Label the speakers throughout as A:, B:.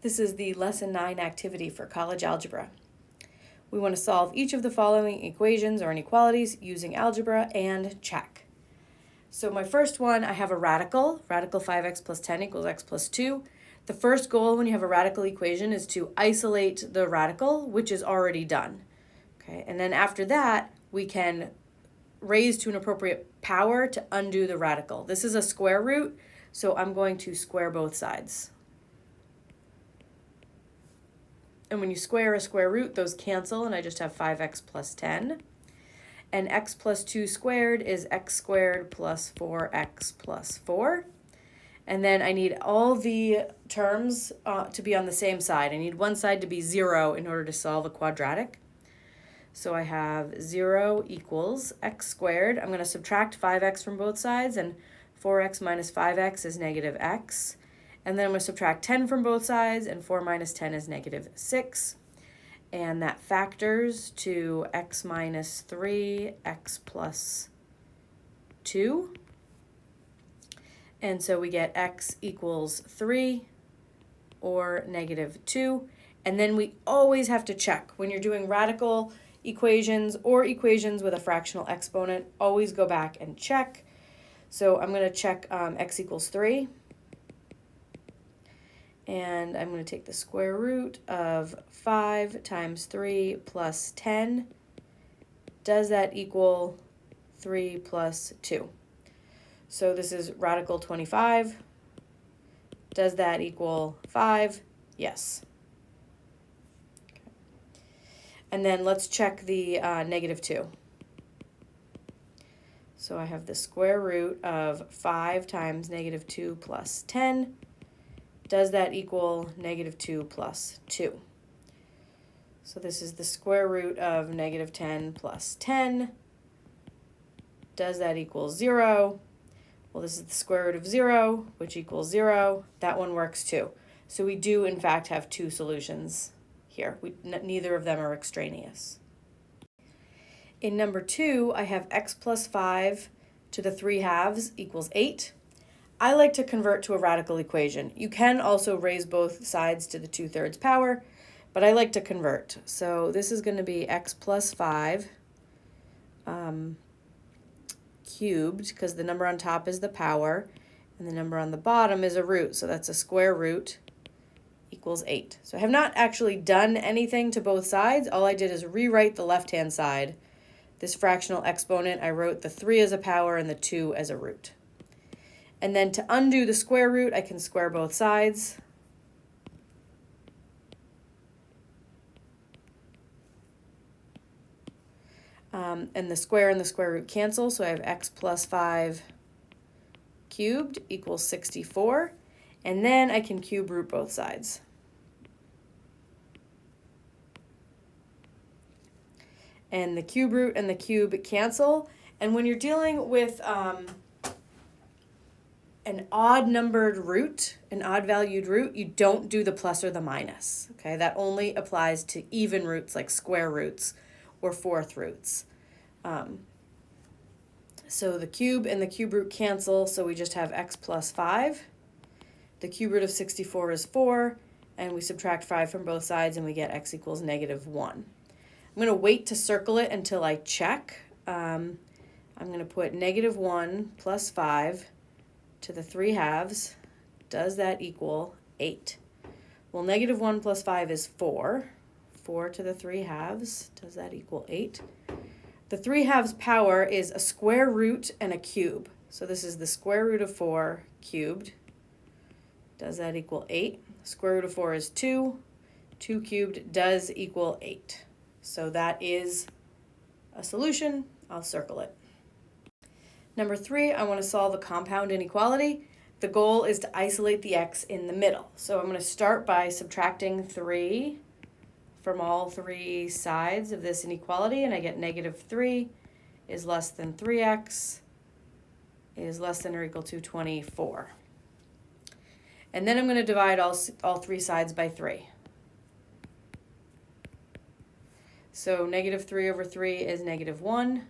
A: This is the Lesson 9 activity for college algebra. We want to solve each of the following equations or inequalities using algebra and check. So my first one, I have a radical 5x plus 10 equals x plus 2. The first goal when you have a radical equation is to isolate the radical, which is already done. Okay, and then after that, we can raise to an appropriate power to undo the radical. This is a square root, so I'm going to square both sides. And when you square a square root, those cancel, and I just have 5x plus 10. And x plus 2 squared is x squared plus 4x plus 4. And then I need all the terms to be on the same side. I need one side to be 0 in order to solve a quadratic. So I have 0 equals x squared. I'm going to subtract 5x from both sides, and 4x minus 5x is negative x. And then I'm going to subtract 10 from both sides, and 4 minus 10 is negative 6. And that factors to x minus 3, x plus 2. And so we get x equals 3 or negative 2. And then we always have to check. When you're doing radical equations or equations with a fractional exponent, always go back and check. So I'm going to check x equals 3. And I'm going to take the square root of 5 times 3 plus 10. Does that equal 3 plus 2? So this is radical 25. Does that equal 5? Yes. Okay. And then let's check the negative 2. So I have the square root of 5 times negative 2 plus 10. Does that equal negative 2 plus 2? So this is the square root of negative 10 plus 10. Does that equal 0? Well, this is the square root of 0, which equals 0. That one works too. So we do, in fact, have two solutions here. Neither of them are extraneous. In number 2, I have x plus 5 to the 3 halves equals 8. I like to convert to a radical equation. You can also raise both sides to the 2/3 power, but I like to convert. So this is going to be x plus 5 cubed, because the number on top is the power, and the number on the bottom is a root, so that's a square root, equals 8. So I have not actually done anything to both sides. All I did is rewrite the left-hand side. This fractional exponent, I wrote the 3 as a power and the 2 as a root. And then to undo the square root, I can square both sides. And the square and the square root cancel, so I have x plus 5 cubed equals 64. And then I can cube root both sides. And the cube root and the cube cancel. And when you're dealing with an odd numbered root, an odd valued root, you don't do the plus or the minus. Okay, that only applies to even roots like square roots or fourth roots. So the cube and the cube root cancel, so we just have x plus 5. The cube root of 64 is 4, and we subtract 5 from both sides, and we get x equals negative 1. I'm going to wait to circle it until I check. I'm going to put negative 1 plus 5 to the 3 halves. Does that equal 8? Well, negative 1 plus 5 is 4. 4 to the 3 halves. Does that equal 8? The 3 halves power is a square root and a cube. So this is the square root of 4 cubed. Does that equal 8? Square root of 4 is 2. 2 cubed does equal 8. So that is a solution. I'll circle it. Number 3, I want to solve a compound inequality. The goal is to isolate the x in the middle. So I'm going to start by subtracting 3 from all 3 sides of this inequality, and I get negative 3 is less than 3x is less than or equal to 24. And then I'm going to divide all 3 sides by 3. So negative 3 over 3 is negative 1.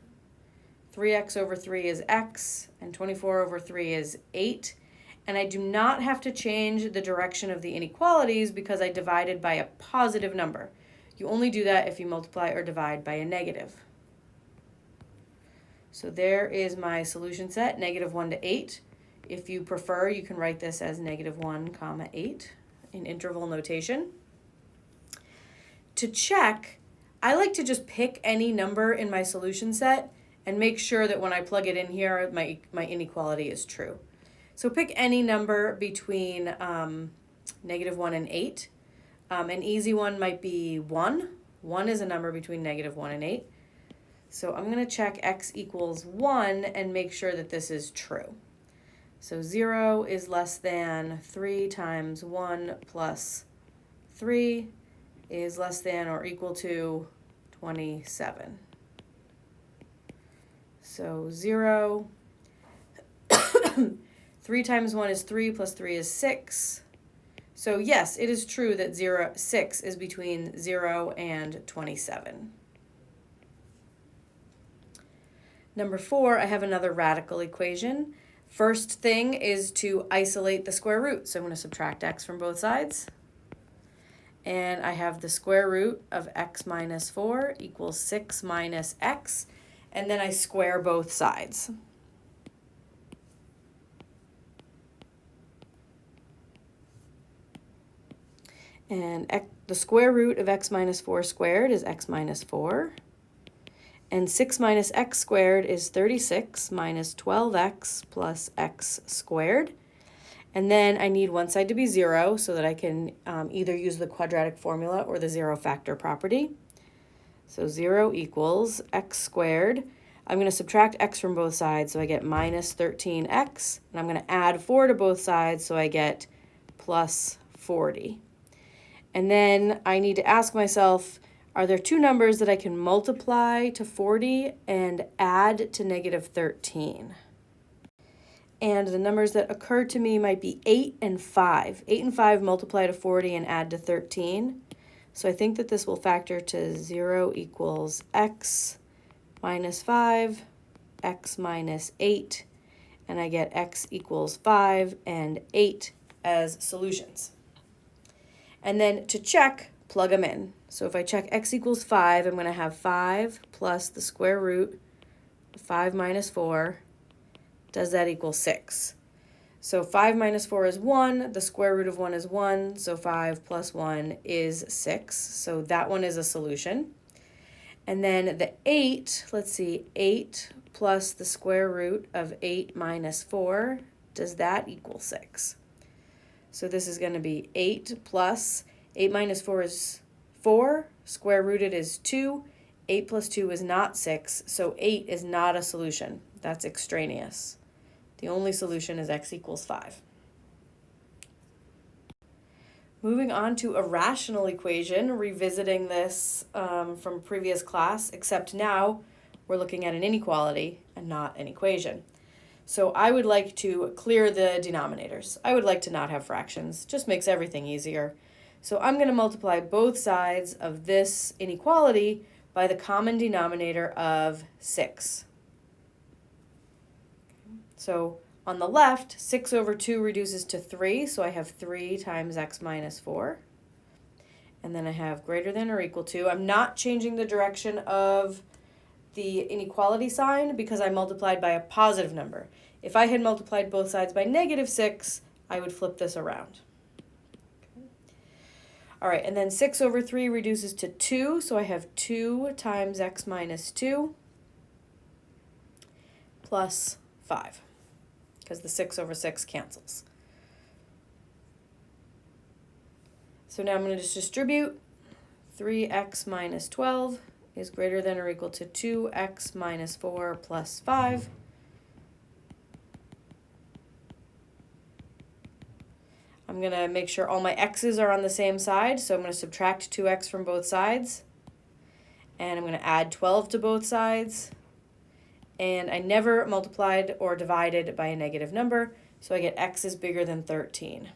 A: 3x over 3 is x, and 24 over 3 is 8. and I do not have to change the direction of the inequalities because I divided by a positive number. You only do that if you multiply or divide by a negative. So there is my solution set, -1 to 8. If you prefer, you can write this as -1, 8 in interval notation. To check, I like to just pick any number in my solution set and make sure that when I plug it in here, my inequality is true. So pick any number between -1 and 8. An easy one might be 1. 1 is a number between -1 and 8. So I'm going to check x equals 1 and make sure that this is true. So 0 is less than 3 times 1 plus 3 is less than or equal to 27. So 0, 3 times 1 is 3 plus 3 is 6. So yes, it is true that 6 is between 0 and 27. Number 4, I have another radical equation. First thing is to isolate the square root. So I'm going to subtract x from both sides. And I have the square root of x minus 4 equals 6 minus x. And then I square both sides. And the square root of x minus 4 squared is x minus 4. And 6 minus x squared is 36 minus 12x plus x squared. And then I need one side to be 0 so that I can either use the quadratic formula or the zero factor property. So 0 equals x squared. I'm going to subtract x from both sides, so I get minus 13x. And I'm going to add 4 to both sides, so I get plus 40. And then I need to ask myself, are there two numbers that I can multiply to 40 and add to -13? And the numbers that occur to me might be 8 and 5. 8 and 5 multiply to 40 and add to 13. So I think that this will factor to 0 equals x minus 5, x minus 8, and I get x equals 5 and 8 as solutions. And then to check, plug them in. So if I check x equals 5, I'm going to have 5 plus the square root of 5 minus 4. Does that equal 6? So 5 minus 4 is 1. The square root of 1 is 1. So 5 plus 1 is 6. So that one is a solution. And then the 8, let's see, 8 plus the square root of 8 minus 4. Does that equal 6? So this is going to be 8 plus 8 minus 4 is 4. Square rooted is 2. 8 plus 2 is not 6. So 8 is not a solution. That's extraneous. The only solution is x equals 5. Moving on to a rational equation, revisiting this from previous class, except now we're looking at an inequality and not an equation. So I would like to clear the denominators. I would like to not have fractions. Just makes everything easier. So I'm going to multiply both sides of this inequality by the common denominator of 6. So on the left, 6 over 2 reduces to 3, so I have 3 times x minus 4. And then I have greater than or equal to. I'm not changing the direction of the inequality sign because I multiplied by a positive number. If I had multiplied both sides by -6, I would flip this around. All right, and then 6 over 3 reduces to 2, so I have 2 times x minus 2 plus 5, because the 6 over 6 cancels. So now I'm going to just distribute. 3x minus 12 is greater than or equal to 2x minus 4 plus 5. I'm going to make sure all my x's are on the same side, so I'm going to subtract 2x from both sides. And I'm going to add 12 to both sides. And I never multiplied or divided by a negative number, so I get x is bigger than 13.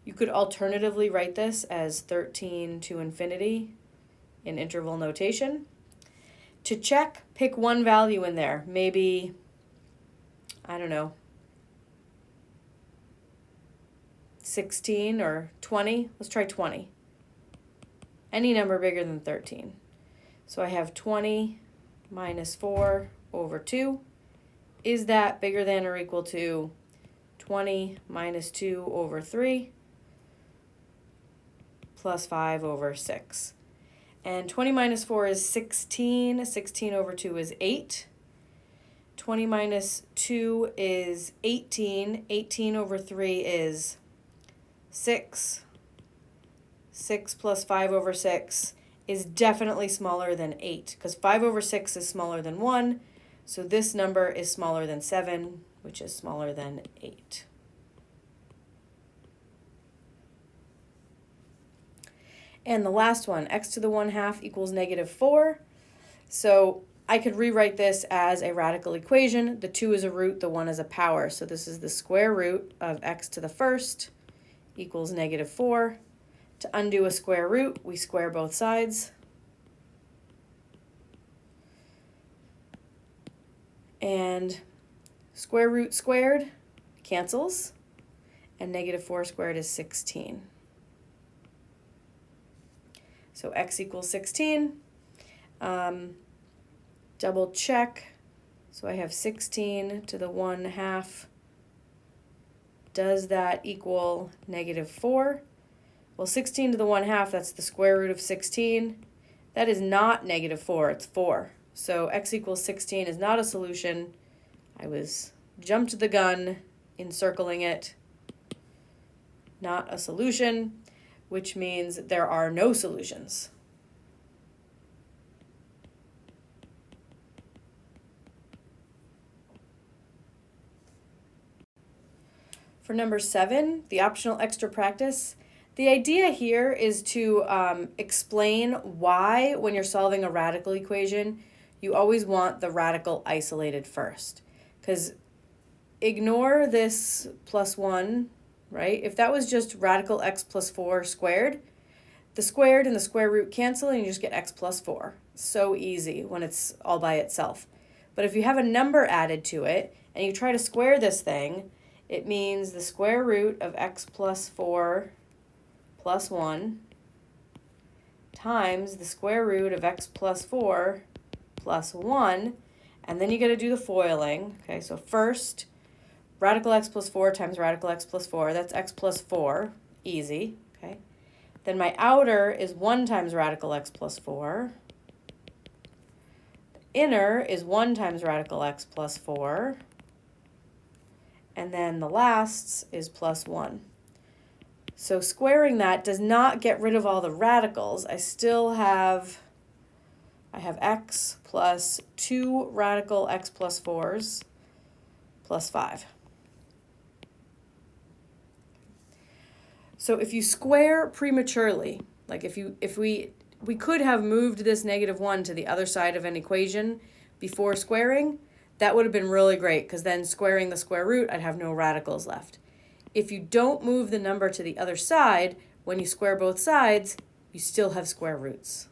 A: You could alternatively write this as 13 to infinity in interval notation. To check, pick one value in there. Maybe, I don't know, 16 or 20. Let's try 20. Any number bigger than 13. So I have 20 minus 4 over 2. Is that bigger than or equal to 20 minus 2 over 3 plus 5 over 6? And 20 minus 4 is 16. 16 over 2 is 8. 20 minus 2 is 18. 18 over 3 is 6. 6 plus 5 over 6 is definitely smaller than 8, because 5 over 6 is smaller than 1. So this number is smaller than 7, which is smaller than 8. And the last one, x to the 1/2 equals -4. So I could rewrite this as a radical equation. The 2 is a root, the 1 is a power. So this is the square root of x to the 1st equals -4. To undo a square root, we square both sides. And square root squared cancels, and -4 squared is 16. So x equals 16. Double check. So I have 16 to the 1/2. Does that equal -4? Well, 16 to the 1/2, that's the square root of 16. That is not -4, it's 4. So x equals 16 is not a solution. I jumped the gun in circling it. Not a solution, which means there are no solutions. For number 7, the optional extra practice, the idea here is to explain why, when you're solving a radical equation, you always want the radical isolated first. Because ignore this +1, right? If that was just radical x plus 4 squared, the squared and the square root cancel and you just get x plus 4. So easy when it's all by itself. But if you have a number added to it and you try to square this thing, it means the square root of x plus 4 plus 1 times the square root of x plus 4 plus 1, and then you got to do the foiling. Okay, so first, radical x plus 4 times radical x plus 4, that's x plus 4, easy. Okay, then my outer is 1 times radical x plus 4. The inner is 1 times radical x plus 4. And then the last is plus 1. So squaring that does not get rid of all the radicals. I have x plus 2 radical x plus 4s plus 5. So if you square prematurely, like if we could have moved this -1 to the other side of an equation before squaring, that would have been really great, because then squaring the square root, I'd have no radicals left. If you don't move the number to the other side, when you square both sides, you still have square roots.